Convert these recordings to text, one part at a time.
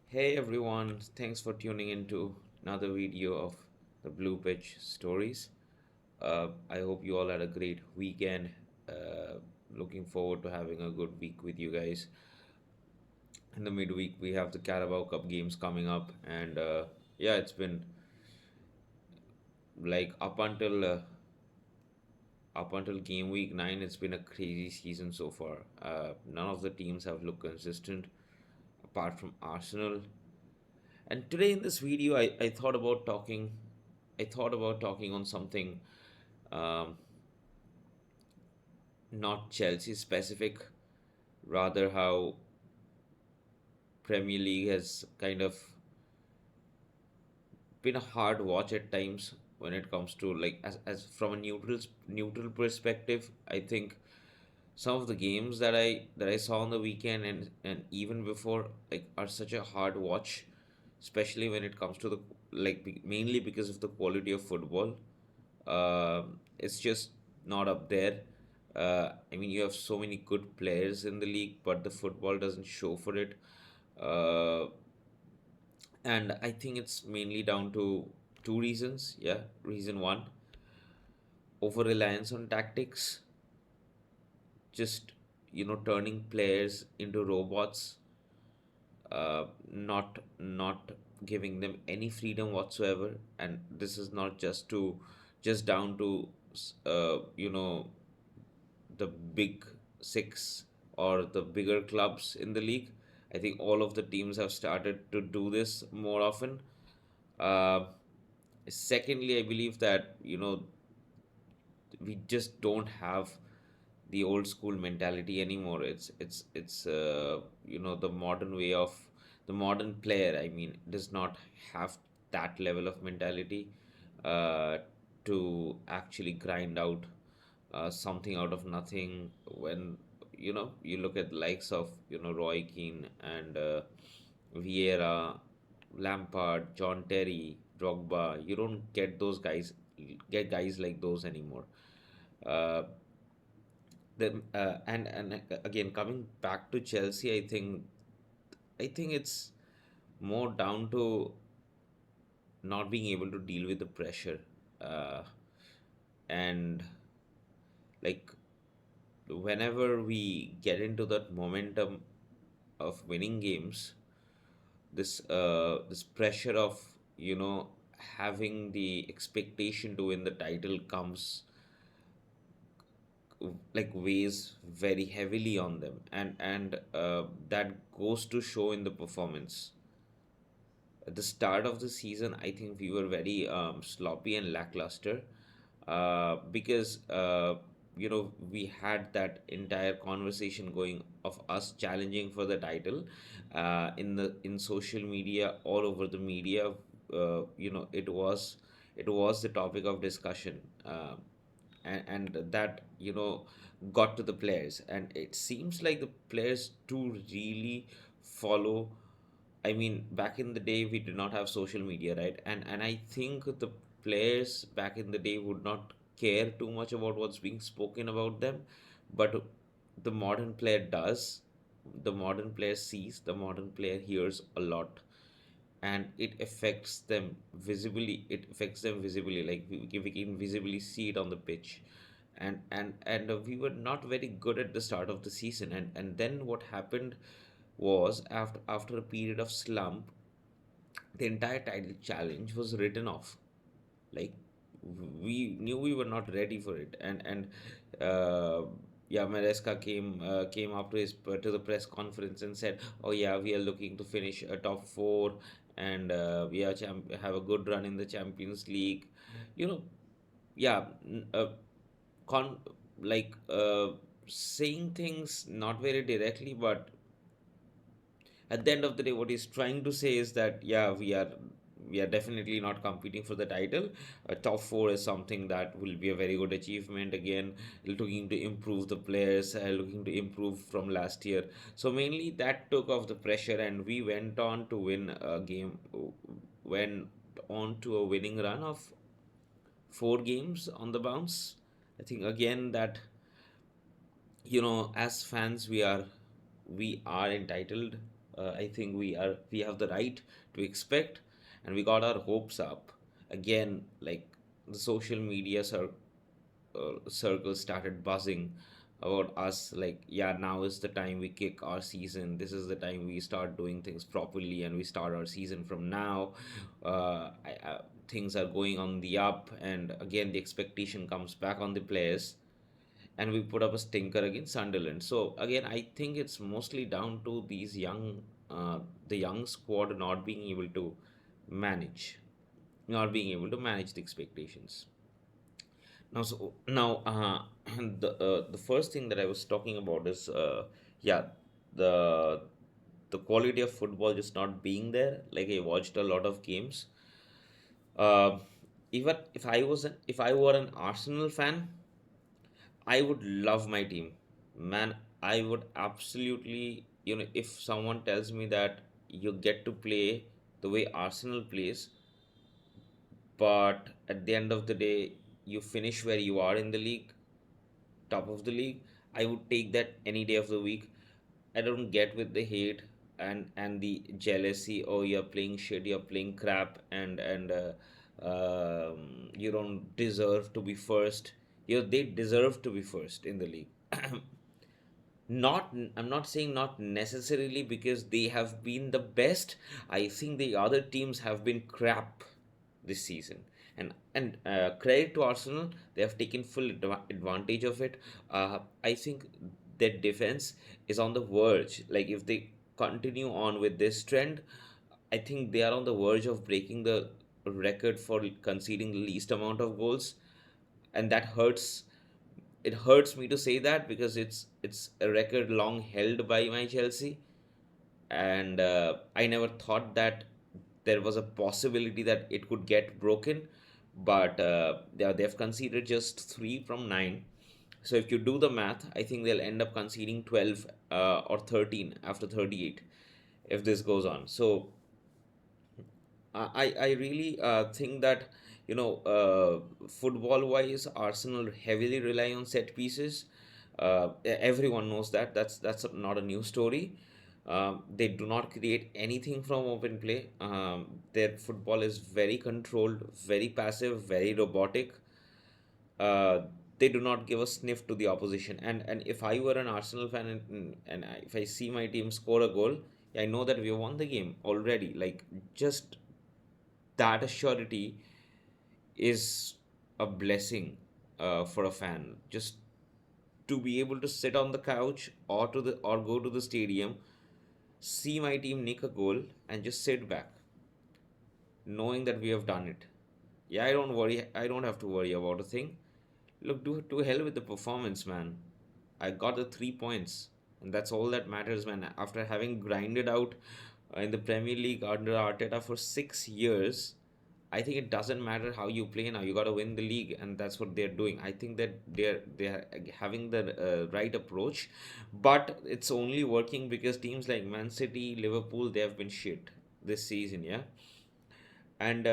Hey everyone, thanks for tuning into another video of the Blue Pitch Stories. I hope you all had a great weekend. Uh, Looking forward to having a good week with you guys. In the midweek, we have the Carabao Cup games coming up, and yeah, it's been like up until game week 9. It's been a crazy season so far. None of the teams have looked consistent, apart from Arsenal. And today in this video, I thought about talking. I thought about talking on something um, not Chelsea specific, rather how Premier League has kind of been a hard watch at times when it comes to like as from a neutral perspective. I think some of the games that I saw on the weekend and even before like are such a hard watch, especially when it comes to the mainly because of the quality of football. It's just not up there. I mean, you have so many good players in the league, but the football doesn't show for it. Uh, and I think it's mainly down to two reasons. Yeah, reason one, over reliance on tactics, just turning players into robots, not giving them any freedom whatsoever. And this is not just down to the big six or the bigger clubs in the league. I think all of the teams have started to do this more often. uh, Secondly, I believe that we just don't have the old school mentality anymore. It's the modern way of the modern player. I mean, does not have that level of mentality uh, to actually grind out something out of nothing. When you look at the likes of Roy Keane and Vieira, Lampard, John Terry, Drogba, you don't get guys like those anymore. Uh, and again, coming back to Chelsea, I think it's more down to not being able to deal with the pressure, uh, and like whenever we get into that momentum of winning games, this pressure of having the expectation to win the title comes like weighs very heavily on them, and that goes to show in the performance. At the start of the season, I think we were very sloppy and lackluster, because we had that entire conversation going of us challenging for the title, in social media, all over the media. It was the topic of discussion, and that got to the players, and it seems like the players do really follow. I mean, back in the day, we did not have social media, right? And I think the players back in the day would not care too much about what's being spoken about them, but the modern player does. The modern player sees, the modern player hears a lot, and it affects them visibly. It affects them visibly, like we can visibly see it on the pitch. And we were not very good at the start of the season, and then what happened was, after a period of slump, the entire title challenge was written off. Like, we knew we were not ready for it, and yeah, Maresca came up to the press conference and said, "Oh yeah, we are looking to finish a top four, and we are have a good run in the Champions League." You know, yeah, con like saying things not very directly, but at the end of the day, what he's trying to say is that, yeah, we are definitely not competing for the title. Top four is something that will be a very good achievement. Again, looking to improve the players, looking to improve from last year. So mainly that took off the pressure, and we went on to win a game. Went on to a winning run of 4 games on the bounce. I think again that as fans, we are entitled I think we have the right to expect, and we got our hopes up. Again, like the social media circles started buzzing about us, like, yeah, now is the time we kick our season. This is the time we start doing things properly, and we start our season from now. Things are going on the up, and again, the expectation comes back on the players, and we put up a stinker against Sunderland. So again, I think it's mostly down to these the young squad not being able to manage, not being able to manage the expectations. Now, the first thing that I was talking about is yeah, the the quality of football just not being there. Like, I watched a lot of games. Uh, Even if I were an Arsenal fan, I would love my team. Man, I would absolutely, if someone tells me that you get to play the way Arsenal plays, but at the end of the day, you finish where you are in the league, top of the league, I would take that any day of the week. I don't get with the hate and the jealousy. Oh, you're playing shit, you're playing crap, and you don't deserve to be first. They deserve to be first in the league. Not, I'm not saying not necessarily because they have been the best. I think the other teams have been crap this season, and credit to Arsenal, they have taken full advantage of it. I think their defense is on the verge. Like, if they continue on with this trend, I think they are on the verge of breaking the record for conceding the least amount of goals, and that hurts. It hurts me to say that because it's a record long held by my Chelsea, and I never thought that there was a possibility that it could get broken. But they've conceded just 3 from 9. So if you do the math, I think they'll end up conceding 12 or 13 after 38 if this goes on. So I really think that, football wise, Arsenal heavily rely on set pieces. Everyone knows that. That's not a new story. They do not create anything from open play. Their football is very controlled, very passive, very robotic. uh, they do not give a sniff to the opposition. And if I were an Arsenal fan, if I see my team score a goal, I know that we have won the game already. Like, just that assurity is a blessing for a fan. Just to be able to sit on the couch or go to the stadium, see my team nick a goal, and just sit back, knowing that we have done it. Yeah, I don't worry. I don't have to worry about a thing. Look, to hell with the performance, man. I got the 3 points, and that's all that matters, man. After having grinded out in the Premier League under Arteta for 6 years, I think it doesn't matter how you play now. You got to win the league, and that's what they're doing. I think that they're having the right approach, but it's only working because teams like Man City, Liverpool, they have been shit this season, yeah. And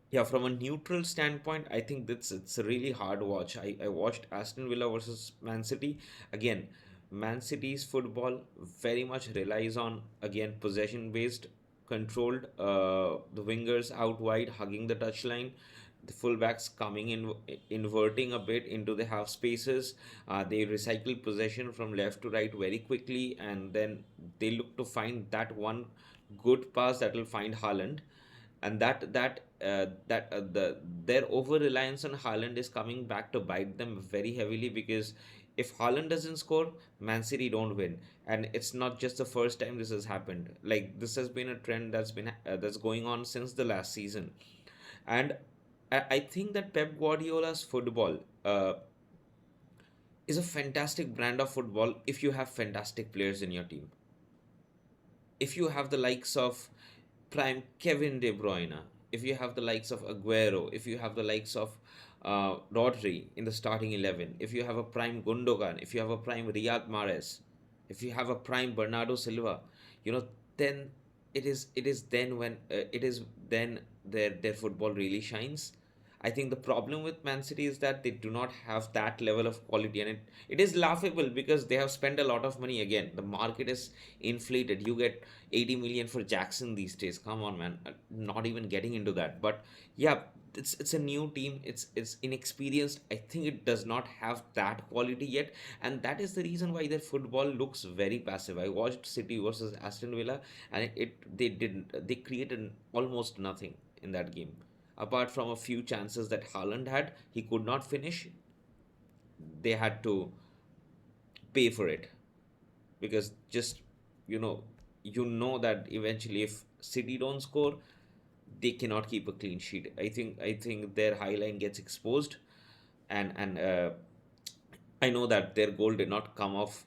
yeah, from a neutral standpoint, I think that's it's a really hard watch. I watched Aston Villa versus Man City. Again, Man City's football very much relies on, again, possession based, controlled. The wingers out wide hugging the touchline, the fullbacks coming in, inverting a bit into the half spaces. They recycle possession from left to right very quickly, and then they look to find that one good pass that will find Haaland. And their over reliance on Haaland is coming back to bite them very heavily, because if Haaland doesn't score, Man City don't win. And it's not just the first time this has happened. Like, this has been a trend that's going on since the last season. And I think that Pep Guardiola's football is a fantastic brand of football if you have fantastic players in your team. If you have the likes of prime Kevin De Bruyne, if you have the likes of Aguero, if you have the likes of Rodri in the starting 11, if you have a prime Gundogan, if you have a prime Riyad Mahrez, if you have a prime Bernardo Silva, you know, then it is then when it is then their football really shines. I think the problem with Man City is that they do not have that level of quality, and it is laughable because they have spent a lot of money. Again, the market is inflated. You get 80 million for Jackson these days. Come on, man. Not even getting into that. But yeah, it's a new team. It's inexperienced. I think it does not have that quality yet, and that is the reason why their football looks very passive. I watched City versus Aston Villa, and they created almost nothing in that game apart from a few chances that Haaland had. He could not finish. They had to pay for it because just you know that eventually if City don't score, they cannot keep a clean sheet. I think their high line gets exposed, and I know that their goal did not come off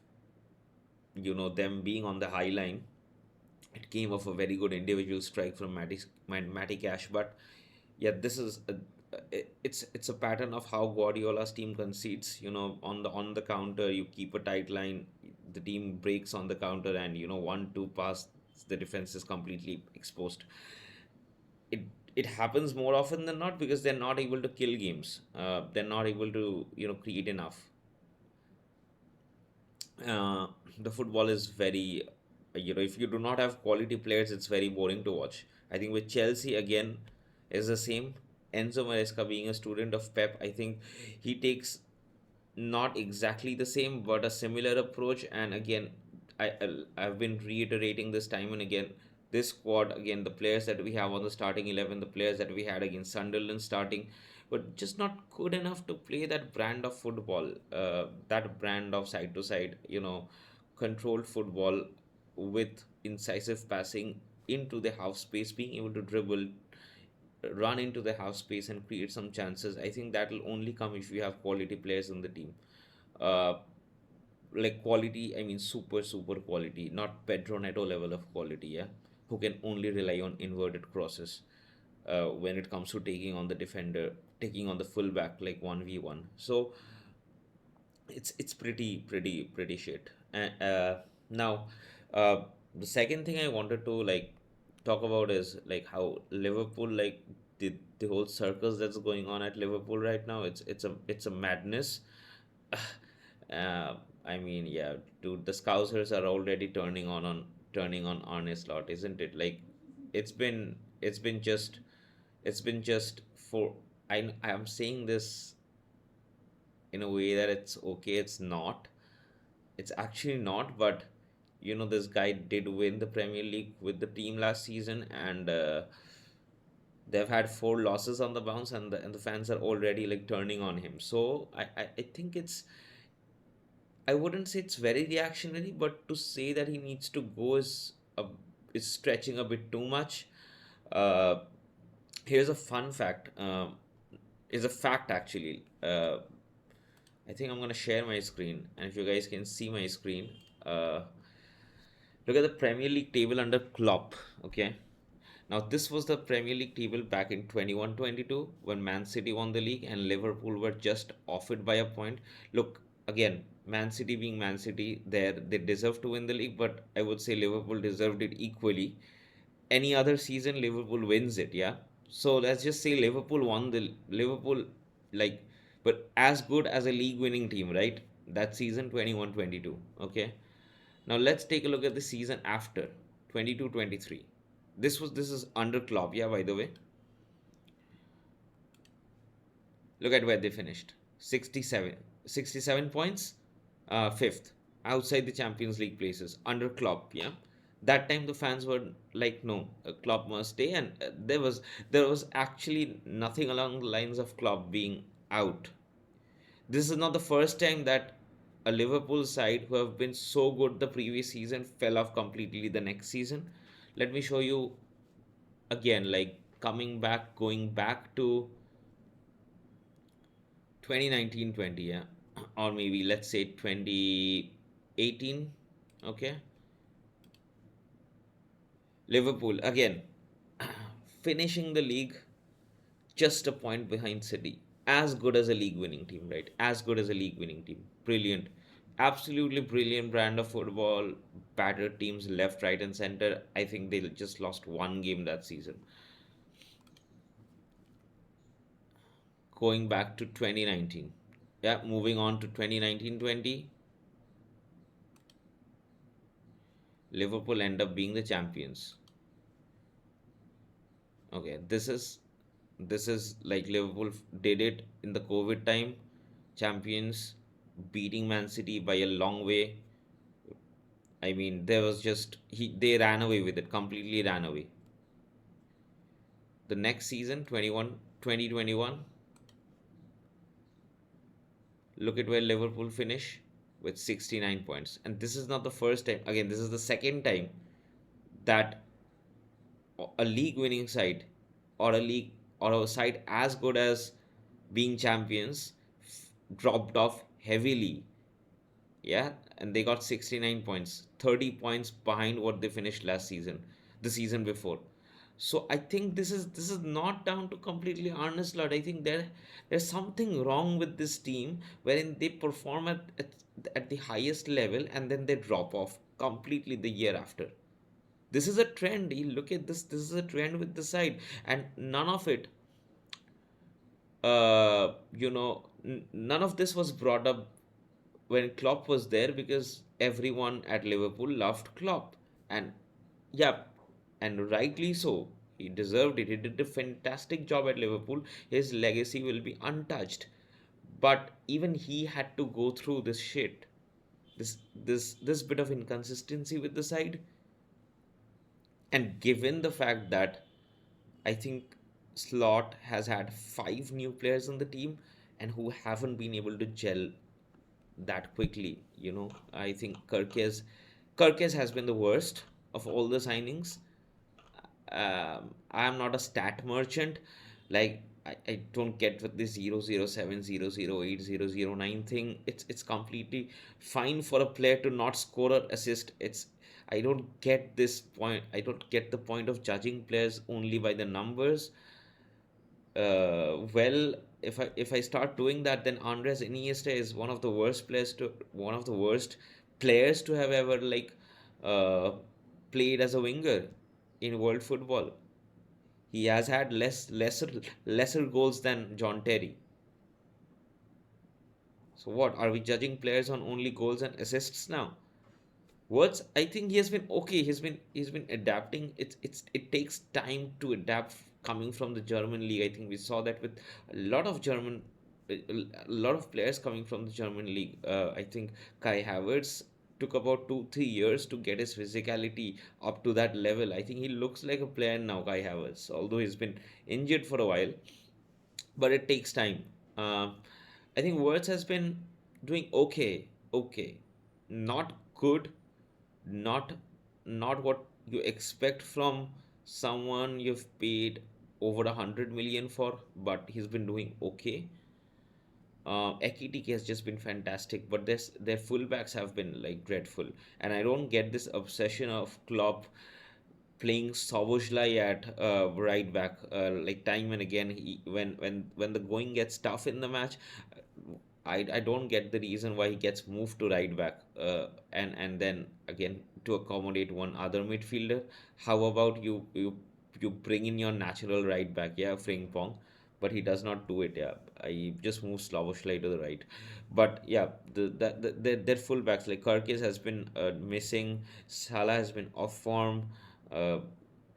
them being on the high line. It came off a very good individual strike from Matty Cash, but yeah, this is it's a pattern of how Guardiola's team concedes. On the counter, you keep a tight line, the team breaks on the counter, and 1-2 pass, the defense is completely exposed. It it happens more often than not because they're not able to kill games. They're not able to create enough. uh, the football is very, if you do not have quality players, it's very boring to watch. I think with Chelsea again is the same. Enzo Maresca being a student of Pep, I think he takes not exactly the same but a similar approach. And again, I've been reiterating this time and again, this squad, again, the players that we have on the starting 11, the players that we had against Sunderland starting, but just not good enough to play that brand of football, that brand of side to side, controlled football with incisive passing into the half space, being able to dribble, run into the half space and create some chances. I think that will only come if you have quality players in the team. Uh, like quality, I mean super super quality, not Pedro Neto level of quality, yeah, who can only rely on inverted crosses when it comes to taking on the defender, taking on the fullback like 1v1. So it's pretty shit. And now, uh, the second thing I wanted to like talk about is like how Liverpool, like the whole circus that's going on at Liverpool right now. It's a madness. I mean, yeah, dude, the Scousers are already turning on Arne Slot, isn't it? Like, it's been just for I'm saying this in a way that it's okay. It's not. It's actually not. But this guy did win the Premier League with the team last season, and they've had four losses on the bounce, and the fans are already like turning on him. So I think I wouldn't say it's very reactionary, but to say that he needs to go is stretching a bit too much. Uh, Here's a fun fact. Is a fact actually. I think I'm gonna share my screen, and if you guys can see my screen, uh, look at the Premier League table under Klopp. Okay, now this was the Premier League table back in 21-22 when Man City won the league and Liverpool were just off it by a point. Look, again, Man City being Man City, they deserve to win the league, but I would say Liverpool deserved it equally. Any other season, Liverpool wins it, yeah. So let's just say Liverpool, like, but as good as a league winning team, right? That season 21-22. Okay. Now let's take a look at the season after 22-23. This is under Klopp, yeah, by the way. Look at where they finished. 67 points, fifth, outside the Champions League places, under Klopp, yeah. That time the fans were like, no, Klopp must stay, and there was actually nothing along the lines of Klopp being out. This is not the first time that a Liverpool side who have been so good the previous season fell off completely the next season. Let me show you again, like going back to 2019-20, yeah, or maybe let's say 2018. Okay, Liverpool again finishing the league just a point behind City. As good as a league winning team, right? As good as a league winning team. Brilliant. Absolutely brilliant brand of football. Battered teams left, right, and center. I think they just lost one game that season. going back to 2019. Yeah, moving on to 2019-20, Liverpool end up being the champions. Okay, this is like Liverpool did it in the COVID time, champions beating Man City by a long way. I mean, there was just they ran away with it, completely ran away. The next season, 2021, look at where Liverpool finish with 69 points. And this is not the first time. Again, this is the second time that a league winning side or a league or a side as good as being champions dropped off heavily. Yeah, and they got 69 points, 30 points behind what they finished last season, the season before. So I think this is not down to completely Arne Slot. I think there's something wrong with this team wherein they perform at the highest level and then they drop off completely the year after. This is a trend. You look at this. This is a trend with the side, and none of it none of this was brought up when Klopp was there because everyone at Liverpool loved Klopp. And yeah, and rightly so. He deserved it. He did a fantastic job at Liverpool. His legacy will be untouched. But even he had to go through this shit. This bit of inconsistency with the side. And given the fact that I think Slot has had five new players on the team and who haven't been able to gel that quickly. I think Kirkes has been the worst of all the signings. I am not a stat merchant. Like I don't get with this 007, 008, 009 thing. It's completely fine for a player to not score or assist. I don't get this point. I don't get the point of judging players only by the numbers. Well, if I start doing that, then Andres Iniesta is one of the worst players to have ever uh, played as a winger in world football. He has had lesser goals than John Terry. So what are we judging players on only goals and assists now? Words, I think he has been okay. He's been adapting. It takes time to adapt coming from the German league. I think we saw that with a lot of a lot of players coming from the German league. I think Kai Havertz took about 2-3 years to get his physicality up to that level. I think he looks like a player now, Kai Havertz, although he's been injured for a while, but it takes time. Um, I think Words has been doing okay, okay, not good, not not what you expect from someone you've paid over 100 million for, but he's been doing okay. Ekitike has just been fantastic, but their fullbacks have been like dreadful, and I don't get this obsession of Klopp playing Soboslai at right back, like time and again. When the going gets tough in the match, I don't get the reason why he gets moved to right back, and then again to accommodate one other midfielder. How about you bring in your natural right back, yeah, Frimpong, but he does not do it. Yeah, I just move Slavoshlai to the right, but yeah, their fullbacks like Kirkis has been missing, Salah has been off form, uh,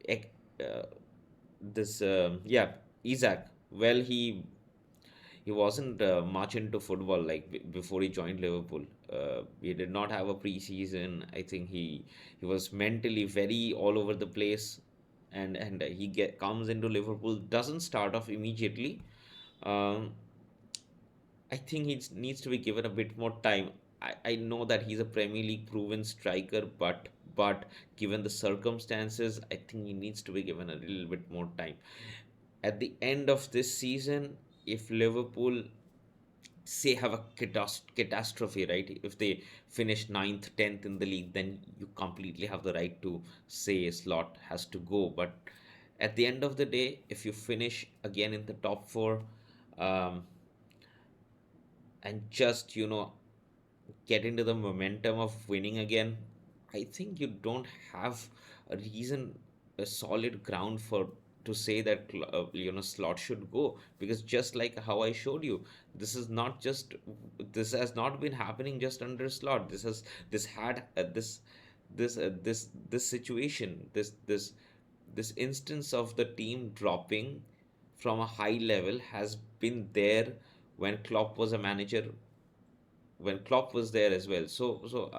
ec- uh, this yeah, Isaac. Well, he wasn't much into football like before he joined Liverpool. He did not have a preseason. I think he was mentally very all over the place, and he get comes into Liverpool, doesn't start off immediately. Um, I think he needs to be given a bit more time. I know that he's a Premier League proven striker, but given the circumstances, I think he needs to be given a little bit more time. At the end of this season, if Liverpool say have a catastrophe, right? If they finish ninth, 10th in the league, then you completely have the right to say Slot has to go. But at the end of the day, if you finish again in the top four, um, and just get into the momentum of winning again, I think you don't have a reason, a solid ground for to say that Slot should go, because just like how I showed you, this is not just this has not been happening just under Slot. This had this situation, this instance of the team dropping from a high level has been there when Klopp was a manager, when Klopp was there as well. So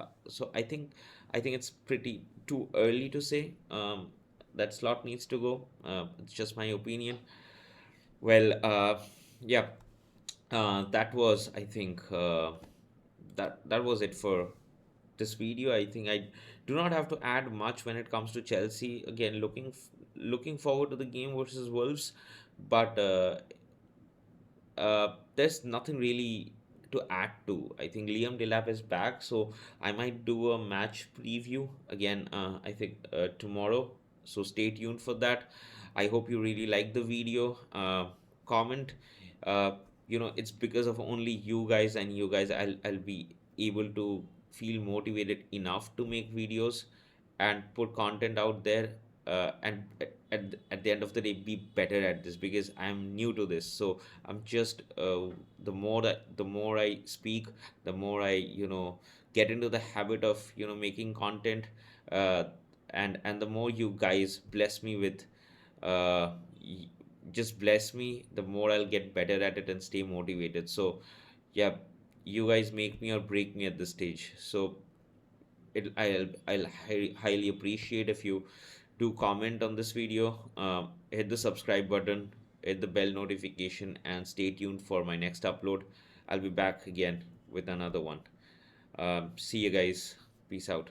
I think it's pretty too early to say that Slot needs to go. It's just my opinion. Well, yeah, that was, I think, that was it for this video. I think I do not have to add much when it comes to Chelsea. Again, looking forward to the game versus Wolves, but there's nothing really to add to. I think Liam Delap is back, so I might do a match preview again. I think tomorrow. So stay tuned for that. I hope you really like the video. Comment. Uh, it's because of only you guys and you guys I'll be able to feel motivated enough to make videos and put content out there, and at the end of the day be better at this, because I'm new to this. So I'm just the more I speak, the more I get into the habit of making content, uh, and the more you guys bless me with, uh, y- just bless me, the more I'll get better at it and stay motivated. So yeah, you guys make me or break me at this stage. So I'll highly appreciate if you do comment on this video, hit the subscribe button, hit the bell notification, and stay tuned for my next upload. I'll be back again with another one. See you guys. Peace out.